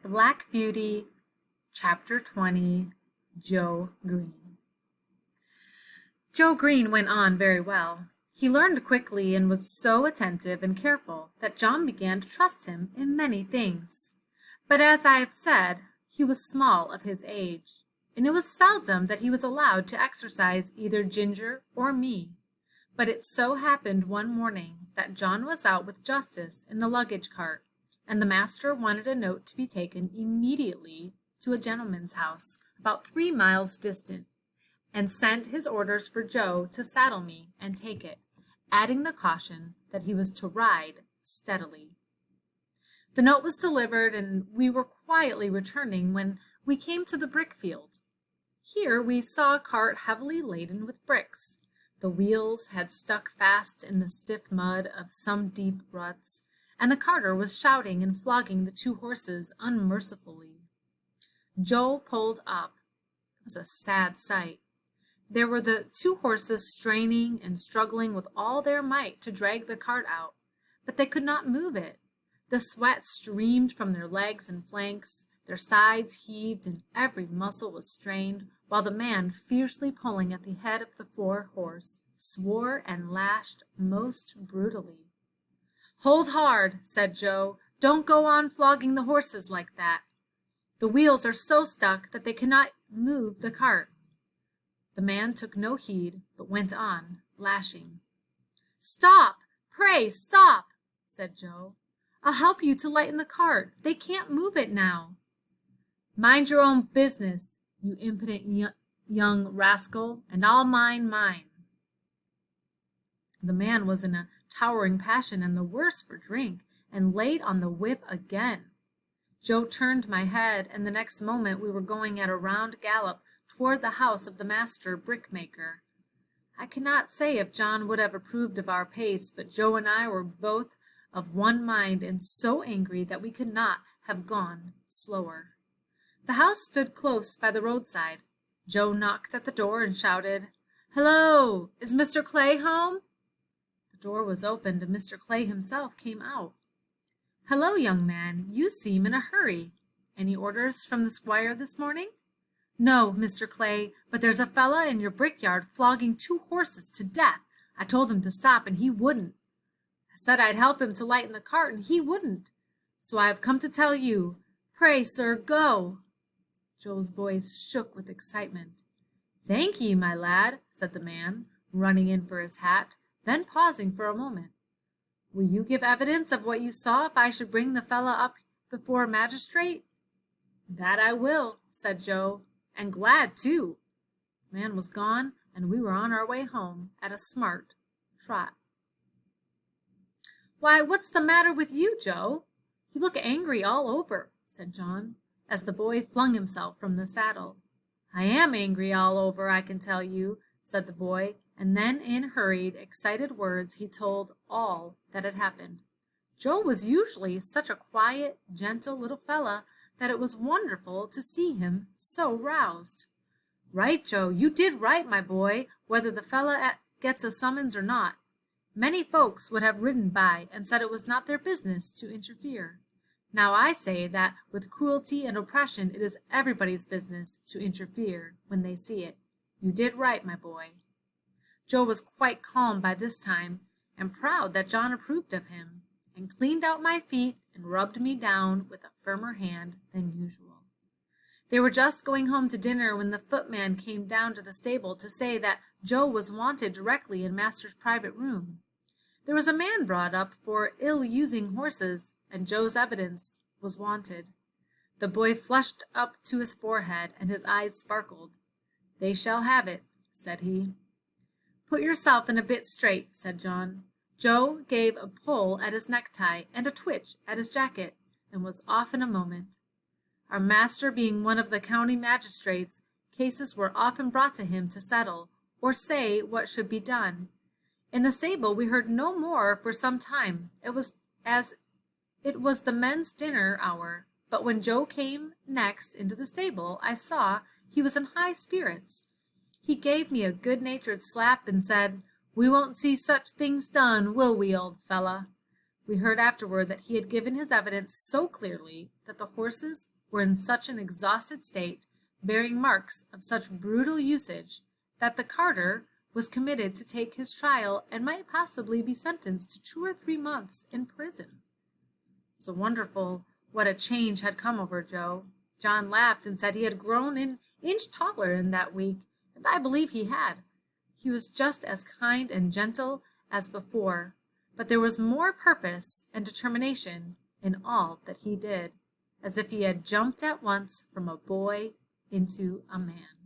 Black Beauty, Chapter 20, Joe Green. Joe Green went on very well. He learned quickly and was so attentive and careful that John began to trust him in many things. But as I have said, he was small of his age, and it was seldom that he was allowed to exercise either Ginger or me. But it so happened one morning that John was out with Justice in the luggage cart, and the master wanted a note to be taken immediately to a gentleman's house about 3 miles distant, and sent his orders for Joe to saddle me and take it, adding the caution that he was to ride steadily. The note was delivered, and we were quietly returning when we came to the brick field. Here we saw a cart heavily laden with bricks. The wheels had stuck fast in the stiff mud of some deep ruts, and the carter was shouting and flogging the 2 horses unmercifully. Joe pulled up. It was a sad sight. There were the 2 horses straining and struggling with all their might to drag the cart out, but they could not move it. The sweat streamed from their legs and flanks, their sides heaved, and every muscle was strained, while the man fiercely pulling at the head of the 4-horse swore and lashed most brutally. "Hold hard," said Joe. "Don't go on flogging the horses like that. The wheels are so stuck that they cannot move the cart." The man took no heed, but went on, lashing. "Stop! Pray stop!" said Joe. "I'll help you to lighten the cart. They can't move it now." "Mind your own business, you impudent young rascal, and I'll mind mine." The man was in a towering passion and the worse for drink, and laid on the whip again. Joe turned my head, and the next moment we were going at a round gallop toward the house of the master brickmaker. I cannot say if John would have approved of our pace, but Joe and I were both of one mind and so angry that we could not have gone slower. The house stood close by the roadside. Joe knocked at the door and shouted, "Hello! Is Mr. Clay home?" The door was opened, and Mr. Clay himself came out. "Hello, young man, you seem in a hurry. Any orders from the squire this morning?" "No, Mr. Clay, but there's a fella in your brickyard flogging 2 horses to death. I told him to stop, and he wouldn't. I said I'd help him to lighten the cart, and he wouldn't. So I have come to tell you. Pray, sir, go." Joe's voice shook with excitement. "Thank ye, my lad," said the man, running in for his hat, then pausing for a moment. "Will you give evidence of what you saw if I should bring the fella up before a magistrate?" "That I will," said Joe, "and glad too." The man was gone, and we were on our way home at a smart trot. "Why, what's the matter with you, Joe? You look angry all over," said John, as the boy flung himself from the saddle. "I am angry all over, I can tell you," said the boy, and then in hurried, excited words he told all that had happened. Joe was usually such a quiet, gentle little fella that it was wonderful to see him so roused. "Right, Joe, you did right, my boy, whether the fella gets a summons or not. Many folks would have ridden by and said it was not their business to interfere. Now I say that with cruelty and oppression it is everybody's business to interfere when they see it. You did right, my boy." Joe was quite calm by this time, and proud that John approved of him, and cleaned out my feet and rubbed me down with a firmer hand than usual. They were just going home to dinner when the footman came down to the stable to say that Joe was wanted directly in master's private room. There was a man brought up for ill-using horses, and Joe's evidence was wanted. The boy flushed up to his forehead, and his eyes sparkled. "They shall have it," said he. "Put yourself in a bit straight," said John. Joe gave a pull at his necktie and a twitch at his jacket, and was off in a moment. Our master being one of the county magistrates, cases were often brought to him to settle, or say what should be done. In the stable we heard no more for some time. It was the men's dinner hour, but when Joe came next into the stable, I saw he was in high spirits. He gave me a good-natured slap and said, "We won't see such things done, will we, old fella?" We heard afterward that he had given his evidence so clearly that the horses were in such an exhausted state, bearing marks of such brutal usage, that the carter was committed to take his trial and might possibly be sentenced to 2 or 3 months in prison. It was wonderful what a change had come over Joe. John laughed and said he had grown an inch taller in that week, and I believe he had. He was just as kind and gentle as before, but there was more purpose and determination in all that he did, as if he had jumped at once from a boy into a man.